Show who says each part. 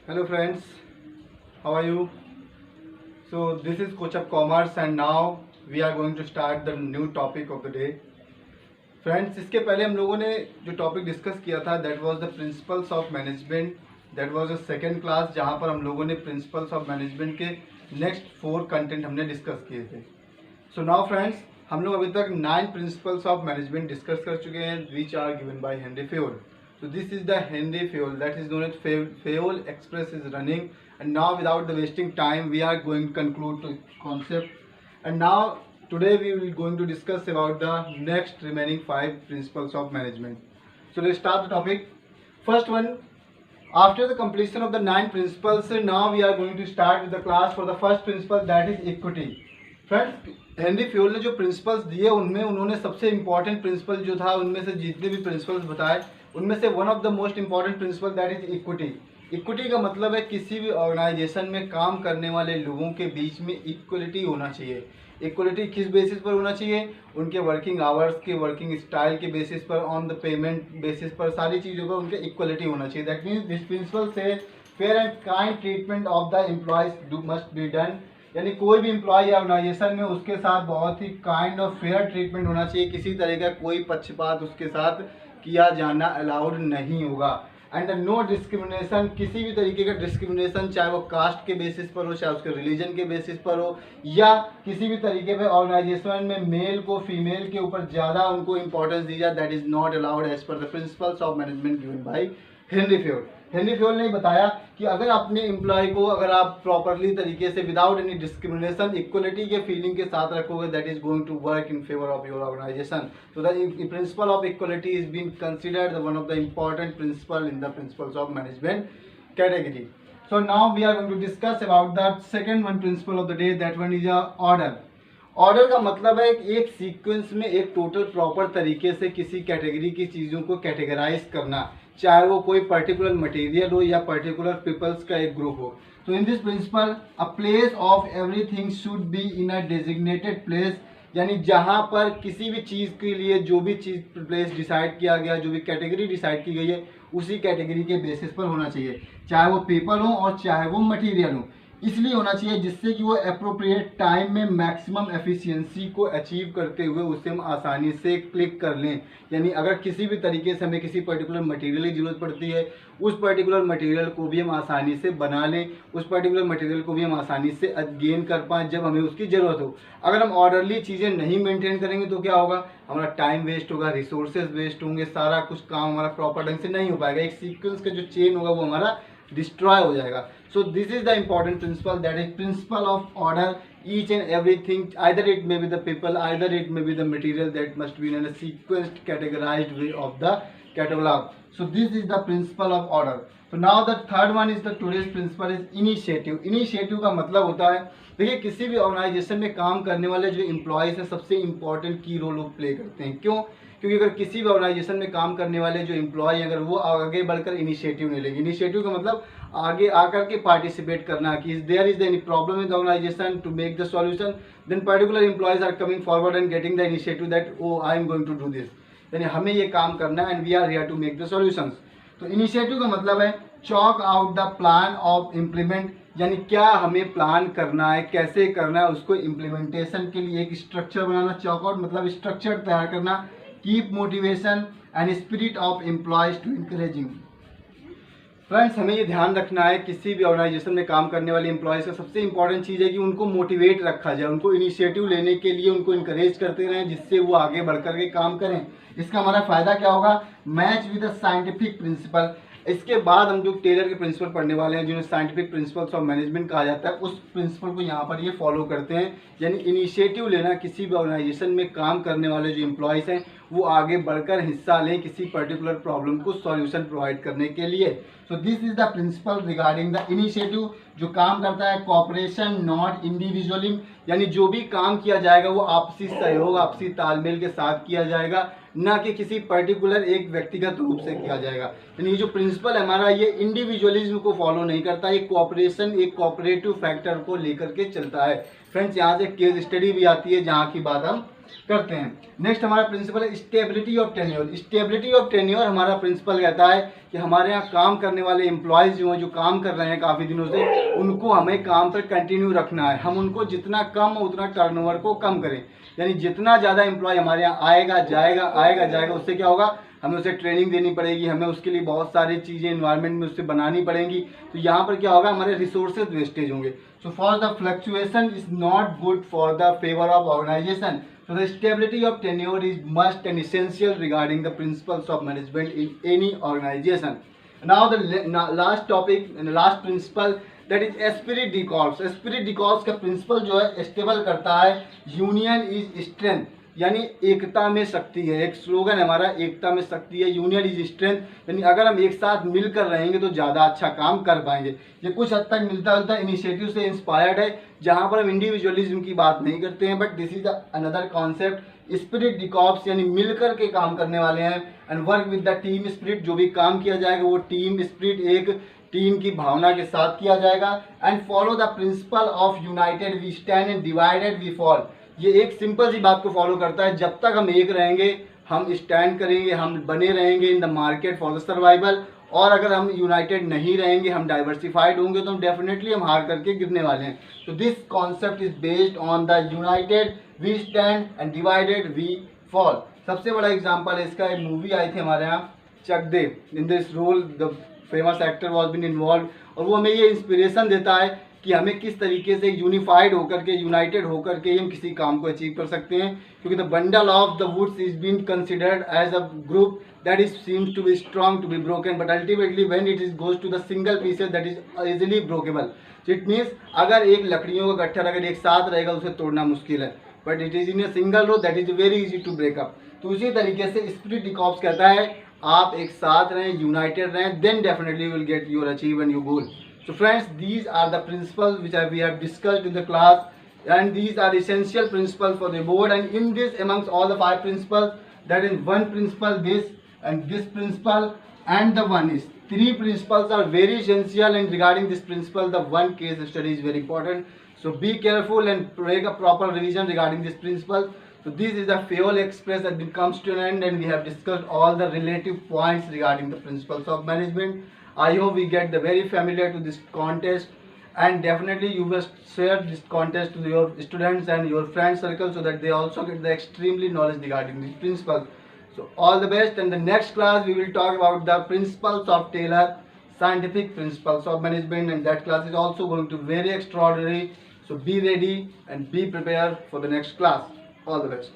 Speaker 1: Hello friends, how are you? So this is Coach of Commerce and now we are going to start the new topic of the day. Friends, इसके पहले हम लोगों ने जो topic discuss किया था that was the principles of management. That was a second class जहाँ पर हम लोगों ने प्रिंसिपल्स ऑफ मैनेजमेंट के नेक्स्ट 4 कंटेंट हमने डिस्कस किए थे. सो नाउ फ्रेंड्स, हम लोग अभी तक 9 प्रिंसिपल्स ऑफ मैनेजमेंट डिस्कस कर चुके हैं which are given by Henry Fayol. So this is the Henry Fayol, that is known as Fayol Express is running, and now without the wasting time we are going to conclude the concept. And now today we will going to discuss about the next remaining 5 principles of management. So let's start the topic. First one, after the completion of the 9 principles, now we are going to start with the class for the first principle, that is equity. Friends, Henry Fayol ने जो principles दिए उनमें उन्होंने सबसे important principal जो था उनमें से जितने भी प्रिंसिपल्स बताए उनमें से one of the most important principal that is equity. Equity का मतलब है किसी भी ऑर्गेनाइजेशन में काम करने वाले लोगों के बीच में इक्वलिटी होना चाहिए. इक्वलिटी किस बेसिस पर होना चाहिए? उनके वर्किंग आवर्स के, वर्किंग स्टाइल के बेसिस पर, ऑन द पेमेंट बेसिस पर, सारी चीज़ों पर उनके इक्वलिटी होना चाहिए. दैट मीन्स दिस प्रिंसिपल से fair and kind treatment of the employees must be done. यानी कोई भी एम्प्लॉय या ऑर्गेनाइजेशन में उसके साथ बहुत ही काइंड ऑफ फेयर ट्रीटमेंट होना चाहिए. किसी तरह का कोई पक्षपात उसके साथ किया जाना अलाउड नहीं होगा. एंड नो डिस्क्रिमिनेशन, किसी भी तरीके का डिस्क्रिमिनेशन, चाहे वो कास्ट के बेसिस पर हो, चाहे उसके रिलीजन के बेसिस पर हो, या किसी भी तरीके पे ऑर्गेनाइजेशन में मेल को फीमेल के ऊपर ज़्यादा उनको इंपॉर्टेंस दी जाए, that is not allowed as per the principles of management given by Henry Fayol. Henry Fayol ने बताया कि अगर अपने एम्प्लॉय को अगर आप प्रॉपरली तरीके से विदाउट एनी डिस्क्रिमिनेशन इक्वलिटी के फीलिंग के साथ रखोगे, that is going to work in favour of your organisation. So the principle of equality is been considered one of the important principle in the principles of management category. So now we are going to discuss about the second one principle of the day, that one is order. Order का मतलब है एक sequence में एक total proper तरीके से किसी category की चीज़ों को कैटेगराइज करना, चाहे वो कोई पर्टिकुलर मटेरियल हो या पर्टिकुलर पीपल्स का एक ग्रुप हो. तो in this principle a place of everything should be in a designated place. यानी जहाँ पर किसी भी चीज़ के लिए जो भी चीज़ प्लेस डिसाइड किया गया, जो भी कैटेगरी डिसाइड की गई है, उसी कैटेगरी के बेसिस पर होना चाहिए, चाहे वो पीपल हो और चाहे वो मटेरियल हो. इसलिए होना चाहिए जिससे कि वो अप्रोप्रिएट टाइम में मैक्सिमम एफिशिएंसी को अचीव करते हुए उसे हम आसानी से क्लिक कर लें. यानी अगर किसी भी तरीके से हमें किसी पर्टिकुलर मटेरियल की ज़रूरत पड़ती है, उस पर्टिकुलर मटेरियल को भी हम आसानी से बना लें, उस पर्टिकुलर मटेरियल को भी हम आसानी से गेन कर पाएँ जब हमें उसकी ज़रूरत हो. अगर हम ऑर्डरली चीज़ें नहीं मेंटेन करेंगे तो क्या होगा? हमारा टाइम वेस्ट होगा, रिसोर्सेज वेस्ट होंगे, सारा कुछ काम हमारा प्रॉपर ढंग से नहीं हो पाएगा. एक सीक्वेंस का जो चेन होगा वो हमारा डिस्ट्रॉय हो जाएगा. So this is the important principle, that is principle of order. Each and everything, either it may be the people, either it may be the material, that must be in a sequenced categorized way of the catalog. So this is the principle of order. So now the third one is the today's principle is initiative. Initiative का मतलब होता है, देखिए किसी भी organisation में काम करने वाले जो एम्प्लॉयज़ हैं सबसे इम्पॉर्टेंट की रोल वो प्ले करते हैं. क्यों? क्योंकि अगर किसी भी ऑर्गेनाइजेशन में काम करने वाले जो एम्प्लॉय अगर वो आगे बढ़कर इनिशिएटिव नहीं लेंगे, इनिशिएटिव का मतलब आगे आकर के पार्टिसिपेट करना, कि there is the any problem in the organisation to make the solution, then particular employees are coming forward and getting the initiative that oh I am going to do this. यानी हमें ये काम करना है and we are here to make the solutions. तो initiative का मतलब है chalk out the plan of implement. यानी क्या हमें प्लान करना है, कैसे करना है, उसको इम्प्लीमेंटेशन के लिए एक स्ट्रक्चर बनाना. चॉक आउट मतलब स्ट्रक्चर तैयार करना. Keep motivation and spirit of employees to encouraging. Friends, हमें ये ध्यान रखना है किसी भी ऑर्गेनाइजेशन में काम करने वाले एम्प्लॉयज़ का सबसे इंपॉर्टेंट चीज़ है कि उनको मोटिवेट रखा जाए, उनको इनिशिएटिव लेने के लिए उनको इंकरेज करते रहें जिससे वो आगे बढ़कर के काम करें. इसका हमारा फ़ायदा क्या होगा? Match with the scientific principle. इसके बाद हम जो टेलर के प्रिंसिपल पढ़ने वाले हैं, जिन्हें साइंटिफिक प्रिंसिपल्स ऑफ मैनेजमेंट कहा जाता है, उस प्रिंसिपल को यहाँ पर ये फॉलो करते हैं. यानी इनिशिएटिव लेना, किसी भी ऑर्गेनाइजेशन में काम करने वाले जो एम्प्लॉयज़ हैं वो आगे बढ़कर हिस्सा लें किसी पर्टिकुलर प्रॉब्लम को सॉल्यूशन प्रोवाइड करने के लिए. So this is the principle regarding the initiative. जो काम करता है कॉपरेशन नॉट इंडिविजुअलिज्म. यानी जो भी काम किया जाएगा वो आपसी सहयोग, आपसी तालमेल के साथ किया जाएगा, ना कि किसी पर्टिकुलर एक व्यक्तिगत रूप से किया जाएगा. यानी ये जो प्रिंसिपल है हमारा, ये इंडिविजुअलिज्म को फॉलो नहीं करता, ये कोऑपरेशन, एक कोऑपरेटिव फैक्टर को लेकर के चलता है. फ्रेंड्स, यहाँ से केस स्टडी भी आती है जहाँ की बात हम करते हैं। नेक्स्ट हमारा प्रिंसिपल है stability of tenure. Stability of tenure हमारा प्रिंसिपल कहता है कि हमारे यहाँ काम करने वाले एम्प्लॉयज़ जो हैं, जो काम कर रहे हैं काफ़ी दिनों से, उनको हमें काम पर कंटिन्यू रखना है। हम उनको जितना कम हो उतना टर्नओवर को कम करें, यानी जितना ज़्यादा एम्प्लॉय हमारे यहाँ आएगा जाएगा, उससे क्या होगा, हमें उसे ट्रेनिंग देनी पड़ेगी, हमें उसके लिए बहुत सारी चीज़ें इन्वायरमेंट में उससे बनानी पड़ेंगी। तो यहाँ पर क्या होगा, हमारे रिसोर्सेज वेस्टेज होंगे। So for the fluctuation is not good for the favour of organisation. So the stability of tenure is must and essential regarding the principles of management in any organization. Now the last topic and the last principle, that is esprit de corps. Esprit de corps का principle जो है stable करता है union is strength, यानी एकता में शक्ति है। एक स्लोगन है हमारा, एकता में शक्ति है, यूनियन इज स्ट्रेंथ, यानी अगर हम एक साथ मिलकर रहेंगे तो ज़्यादा अच्छा काम कर पाएंगे। ये कुछ हद तक मिलता जुलता इनिशिएटिव से इंस्पायर्ड है, जहाँ पर हम इंडिविजुअलिज्म की बात नहीं करते हैं, but this is another concept. Spirit D corps यानी मिलकर के काम करने वाले हैं, and work with the team spirit, जो भी काम किया जाएगा वो टीम स्पिरिट, एक टीम की भावना के साथ किया जाएगा। And follow the principle of united we stand and divided we fall. ये एक सिंपल सी बात को फॉलो करता है, जब तक हम एक रहेंगे, हम स्टैंड करेंगे, हम बने रहेंगे in the market for the survival, और अगर हम यूनाइटेड नहीं रहेंगे, हम डाइवर्सिफाइड होंगे, तो हम डेफिनेटली हम हार करके गिरने वाले हैं। तो this concept is based on the united we stand and divided we fall. सबसे बड़ा एग्जांपल है इसका, एक मूवी आई थी हमारे यहाँ Chak De, in this role the famous actor was been involve, और वो हमें ये इंस्पिरेशन देता है कि हमें किस तरीके से यूनिफाइड होकर के, यूनाइटेड होकर के हम किसी काम को अचीव कर सकते हैं। क्योंकि the bundle of the woods is been considered as a group that is seems to be strong to be broken, but ultimately when it is goes to the single pieces that is easily breakable. So it means अगर एक लकड़ियों का गट्ठर अगर एक साथ रहेगा उसे तोड़ना मुश्किल है, but it is in a single row that is very easy to break up. तो उसी तरीके से स्पिरिट डी कॉर्प्स कहता है आप एक साथ रहें, यूनाइटेड रहें, then definitely will get your achieve and your goal. So friends, these are the principles which we have discussed in the class, and these are essential principles for the board. And in this, amongst all the 5 principles, that is one principle this and this principle and the one is 3 principles are very essential, and regarding this principle the one case study is very important. So be careful and make a proper revision regarding this principle. So this is the fuel express that comes to an end, and we have discussed all the relative points regarding the principles of management. I hope we get the very familiar to this contest, and definitely you must share this contest to your students and your friend circle so that they also get the extremely knowledge regarding this principle. So all the best. In the next class we will talk about the principles of Taylor, scientific principles of management, and that class is also going to be very extraordinary. So be ready and be prepared for the next class. All the best.